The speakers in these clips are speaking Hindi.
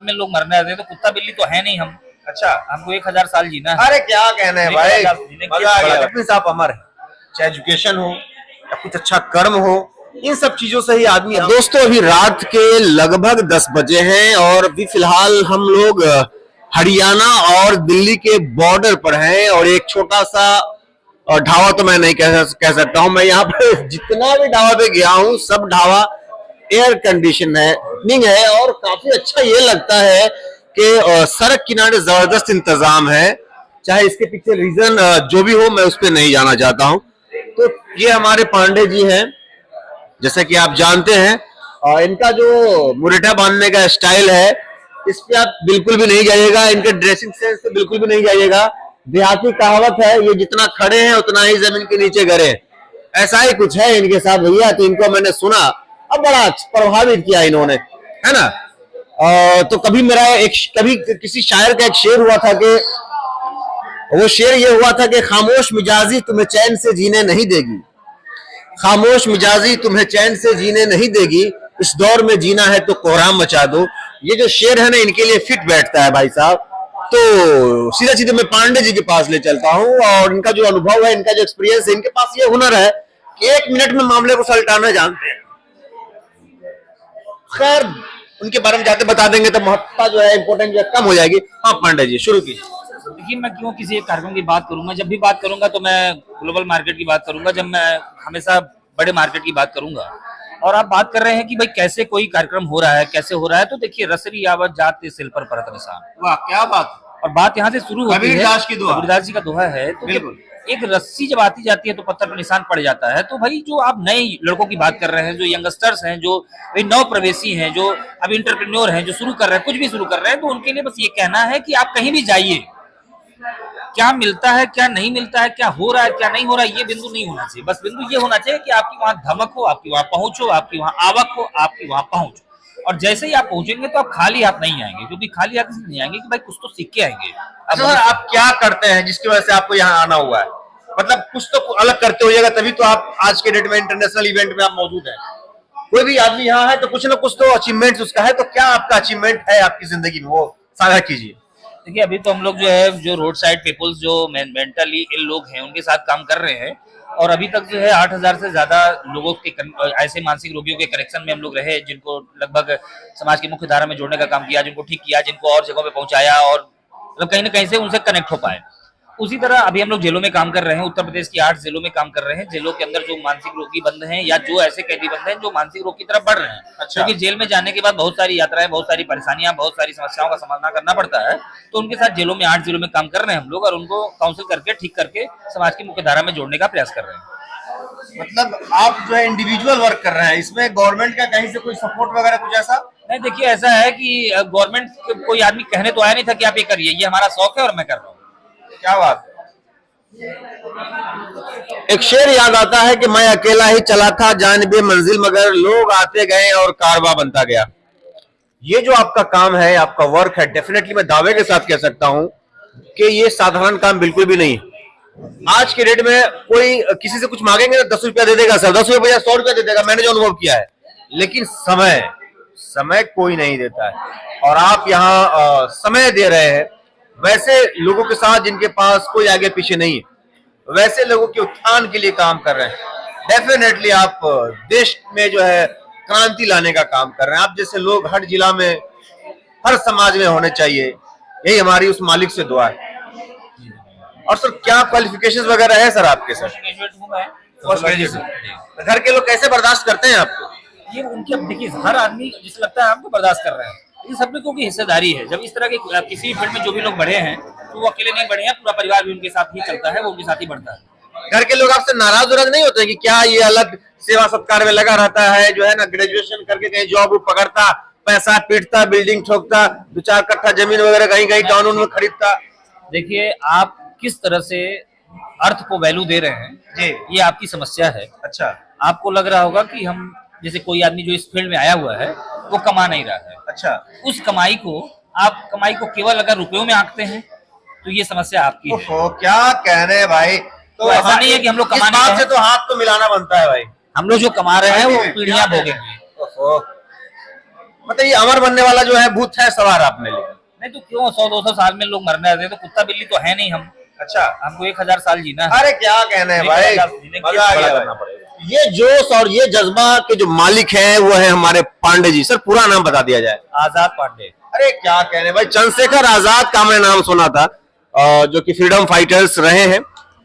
में लोग मरने आते हैं, तो कुत्ता बिल्ली तो है नहीं हम। अच्छा, हमको 1000 साल जीना है। अरे क्या कहना है भाई, 1000 साल जीने के मजा आ लिए गया। अपने साथ अमर है, चाहे एजुकेशन हो या कुछ अच्छा कर्म हो, इन सब चीजों से ही आदमी। दोस्तों अभी रात के लगभग 10 बजे हैं और अभी फिलहाल हम लोग हरियाणा और दिल्ली के बॉर्डर पर हैं और एक छोटा सा ढाबा तो मैं नहीं कह सकता हूं। मैं यहाँ पे जितना भी ढाबा पे गया हूँ सब ढाबा एयर कंडीशनिंग है और काफी अच्छा ये लगता है कि सड़क किनारे जबरदस्त इंतजाम है। चाहे इसके पीछे रीजन जो भी हो, मैं उस पर नहीं जाना चाहता हूं। तो ये हमारे पांडे जी हैं, जैसे कि आप जानते हैं, और इनका जो मुरेठा बांधने का स्टाइल है इस पे आप बिल्कुल भी नहीं जाइएगा, इनके ड्रेसिंग सेंस पे बिल्कुल भी नहीं जाइएगा। देहाती कहावत है, ये जितना खड़े हैं उतना ही जमीन के नीचे गिरे, ऐसा ही कुछ है इनके साथ भैया। तो इनको मैंने सुना, अब बड़ा प्रभावित किया इन्होंने, है ना। तो कभी किसी शायर का एक शेर हुआ था कि वो शेर ये हुआ था कि खामोश मिजाजी तुम्हें चैन से जीने नहीं देगी, खामोश मिजाजी तुम्हें चैन से जीने नहीं देगी, इस दौर में जीना है तो कोहराम मचा दो। ये जो शेर है ना, इनके लिए फिट बैठता है भाई साहब। तो सीधा सीधा मैं पांडे जी के पास ले चलता हूँ और इनका जो अनुभव है, इनका जो एक्सपीरियंस है, इनके पास ये हुनर है कि 1 मिनट में मामले को सलटाना जानते हैं। खैर उनके बारे में जाते बता देंगे तो महत्ता जो है, इंपोर्टेंस जो है कम हो जाएगी। हाँ पांडे जी शुरू कीजिए। देखिए, मैं क्यों किसी एक कार्यक्रम की बात करूंगा, जब भी बात करूंगा तो मैं ग्लोबल मार्केट की बात करूंगा, जब मैं हमेशा बड़े मार्केट की बात करूंगा। और आप बात कर रहे हैं कि भाई कैसे कोई कार्यक्रम हो रहा है, कैसे हो रहा है, तो देखिए, रसरी आवत जाते सिल पर परत निशान। वाह क्या बात। और बात यहाँ से शुरू होती है, कबीरदास की दुआ, कबीरदास जी का दोहा है। तो एक रस्सी जब आती जाती है तो पत्थर पर निशान पड़ जाता है। तो भाई जो आप नए लड़कों की बात कर रहे हैं, जो यंगस्टर्स हैं, जो नव प्रवेशी हैं, जो अब इंटरप्रेन्योर हैं, जो शुरू कर रहे हैं, कुछ भी शुरू कर रहे हैं, तो उनके लिए बस ये कहना है कि आप कहीं भी जाइए, क्या मिलता है क्या नहीं मिलता है, क्या हो रहा है क्या नहीं हो रहा है, ये बिंदु नहीं होना चाहिए। बस बिंदु ये होना चाहिए कि आपकी वहां धमक हो, आपकी वहां पहुंच हो, आपकी वहां आवक हो, आपकी वहां पहुंच। और जैसे ही आप पहुंचेंगे तो आप खाली हाथ नहीं आएंगे, क्योंकि खाली हाथ इसलिए नहीं आएंगे कि भाई कुछ तो सीख के आएंगे। अब सर आप क्या करते हैं जिसकी वजह से आपको यहाँ आना हुआ है? मतलब कुछ तो अलग करते होइएगा, तभी तो आप आज के डेट में इंटरनेशनल इवेंट में आप मौजूद हैं। कोई भी आदमी यहाँ है तो कुछ ना कुछ तो अचीवमेंट उसका है। तो क्या आपका अचीवमेंट है आपकी जिंदगी में, वो साझा कीजिए। देखिए, अभी तो हम लोग जो है, जो रोड साइड पीपल्स, जो मेंटली इल लोग हैं, उनके साथ काम कर रहे हैं। और अभी तक जो है 8000 से ज्यादा लोगों के ऐसे मानसिक रोगियों के करेक्शन में हम लोग रहे, जिनको लगभग समाज की मुख्य धारा में जोड़ने का काम किया, जिनको ठीक किया, जिनको और जगहों पे पहुंचाया, और मतलब कहीं ना कहीं से उनसे कनेक्ट हो पाए। उसी तरह अभी हम लोग जेलों में काम कर रहे हैं, उत्तर प्रदेश की 8 जेलों में काम कर रहे हैं। जेलों के अंदर जो मानसिक रोगी बंद हैं, या जो ऐसे कैदी बंद हैं जो मानसिक रोग की तरफ बढ़ रहे हैं। अच्छा। क्योंकि जेल में जाने के बाद बहुत सारी यात्राएं, बहुत सारी परेशानियां, बहुत सारी समस्याओं का सामना करना पड़ता है। तो उनके साथ जेलों में 8 जेलों में काम कर रहे हैं हम लोग, और उनको काउंसिल करके, ठीक करके समाज की मुख्य धारा में जोड़ने का प्रयास कर रहे हैं। मतलब आप जो है इंडिविजुअल वर्क कर रहे हैं, इसमें गवर्नमेंट का कहीं से कोई सपोर्ट वगैरह कुछ ऐसा नहीं? देखिए, ऐसा है कि गवर्नमेंट कोई आदमी कहने तो आया नहीं था कि आप ये करिए, ये हमारा शौक है और मैं कर रहा हूँ। क्या बात है। एक शेर याद आता है कि मैं अकेला ही चला था जानिबे मंजिल, मगर लोग आते गए और कारवा बनता गया। ये जो आपका काम है, आपका वर्क है, डेफिनेटली मैं दावे के साथ कह सकता हूं कि ये साधारण काम बिल्कुल भी नहीं। आज के डेट में कोई किसी से कुछ मांगेंगे तो 10 रुपया दे देगा सर, 10 रुपया 100 रुपया दे देगा, मैंने जो अनुभव किया है। लेकिन समय कोई नहीं देता है, और आप यहाँ समय दे रहे हैं वैसे लोगों के साथ जिनके पास कोई आगे पीछे नहीं है, वैसे लोगों के उत्थान के लिए काम कर रहे हैं। डेफिनेटली आप देश में जो है क्रांति लाने का काम कर रहे हैं। आप जैसे लोग हर जिला में, हर समाज में होने चाहिए, यही हमारी उस मालिक से दुआ है। और सर क्या क्वालिफिकेशंस वगैरह है सर आपके? सर घर के लोग कैसे बर्दाश्त करते हैं आपको? ये उनकी, अब देखिए, हर आदमी जिसे लगता है हमको बर्दाश्त कर रहे हैं, ये सब लोगों की हिस्सेदारी है। जब इस तरह के किसी भी फील्ड में जो भी लोग बढ़े हैं, तो वो अकेले नहीं बढ़े हैं, पूरा परिवार भी उनके साथ ही चलता है, वो उनके साथ ही बढ़ता है। घर के लोग आपसे नाराज नहीं होते कि क्या ये अलग सेवा सत्कार में लगा रहता है, जो है ना, ग्रेजुएशन करके कहीं जॉब पकड़ता, पैसा पीटता, बिल्डिंग ठोकता, 2-4 कट्ठा जमीन वगैरह कहीं कहीं टाउन में खरीदता? देखिए, आप किस तरह से अर्थ को वैल्यू दे रहे हैं जी, ये आपकी समस्या है। अच्छा। आपको लग रहा होगा कि हम, जैसे कोई आदमी जो इस फील्ड में आया हुआ है वो कमा नहीं रहा है। अच्छा। उस कमाई को, आप कमाई को केवल अगर रुपयों में आंकते हैं तो ये समस्या आपकी है। क्या कहने हैं भाई। तो ऐसा नहीं है कि हम लोग कमाने इस बात से तो हाथ तो मिलाना बनता है भाई। हम लोग जो कमा रहे हैं वो पीढ़ियां भोगेंगे। मतलब ये अमर बनने वाला जो है भूत है सवार आपने लिए। नहीं तो क्यों 100-200 साल में लोग मरने आते हैं, तो कुत्ता बिल्ली तो है नहीं हम। अच्छा, हमको 1000 साल जीना है। अरे क्या कहना है भाई, 1000 जीने के लिए मजा आ बड़ा गया करना भाई। पड़ेगा। ये जोश और ये जज्बा के जो मालिक हैं वो है हमारे पांडे जी। सर पूरा नाम बता दिया जाए। आजाद पांडे। अरे क्या कहने भाई, चंद्रशेखर आजाद का हमने नाम सुना था, जो कि फ्रीडम फाइटर्स रहे हैं,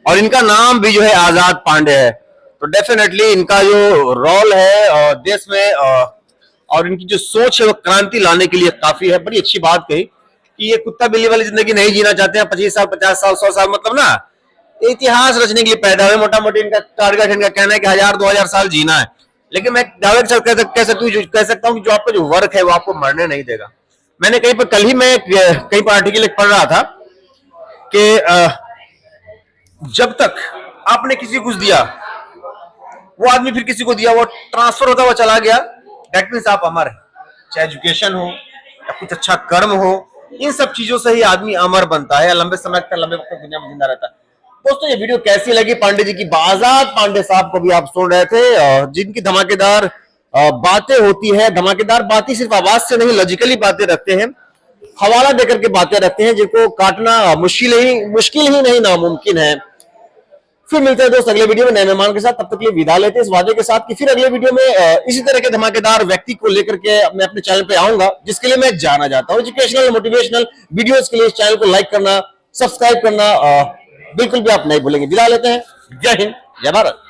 और इनका नाम भी जो है आजाद पांडे है। तो डेफिनेटली इनका जो रोल है देश में और इनकी जो सोच है वो क्रांति लाने के लिए काफी है। बड़ी अच्छी बात कही कि ये कुत्ता बिल्ली वाली जिंदगी नहीं जीना चाहते हैं, 25 साल 50 साल 100 साल, मतलब ना इतिहास रचने के लिए पैदा हुए। मोटा मोटी इनका टारगेट, इनका कहना है कि 1000-2000 साल जीना है। लेकिन मैं दावे के साथ कह सकता हूँ कि जो आपका जो वर्क है वो आपको मरने नहीं देगा। मैंने कहीं पर कल ही मैं कहीं पर आर्टिकल पढ़ रहा था कि जब तक आपने किसी को कुछ दिया, वो आदमी फिर किसी को दिया, वो ट्रांसफर होता हुआ चला गया, दैट मीन्स आप अमर है। चाहे एजुकेशन हो या कुछ अच्छा कर्म हो, इन सब चीजों से ही आदमी अमर बनता है, लंबे समय तक, लंबे वक्त तक दुनिया में जिंदा रहता है। दोस्तों ये वीडियो कैसी लगी पांडे जी की? आजाद पांडे साहब को भी आप सुन रहे थे, जिनकी धमाकेदार बातें होती है। धमाकेदार बातें सिर्फ आवाज से नहीं, लॉजिकली बातें रखते हैं, हवाला देकर के बातें रखते हैं, जिनको काटना मुश्किल ही नहीं नामुमकिन है। फिर मिलते हैं दोस्त अगले वीडियो में नए मेहमान के साथ। तब तक के लिए विदा लेते हैं इस वादे के साथ कि फिर अगले वीडियो में इसी तरह के धमाकेदार व्यक्ति को लेकर के मैं अपने चैनल पे आऊंगा, जिसके लिए मैं जाना चाहता हूं। एजुकेशनल मोटिवेशनल वीडियोस के लिए इस चैनल को लाइक करना, सब्सक्राइब करना बिल्कुल भी आप नहीं भूलेंगे। विदा लेते हैं। जय हिंद, जय भारत।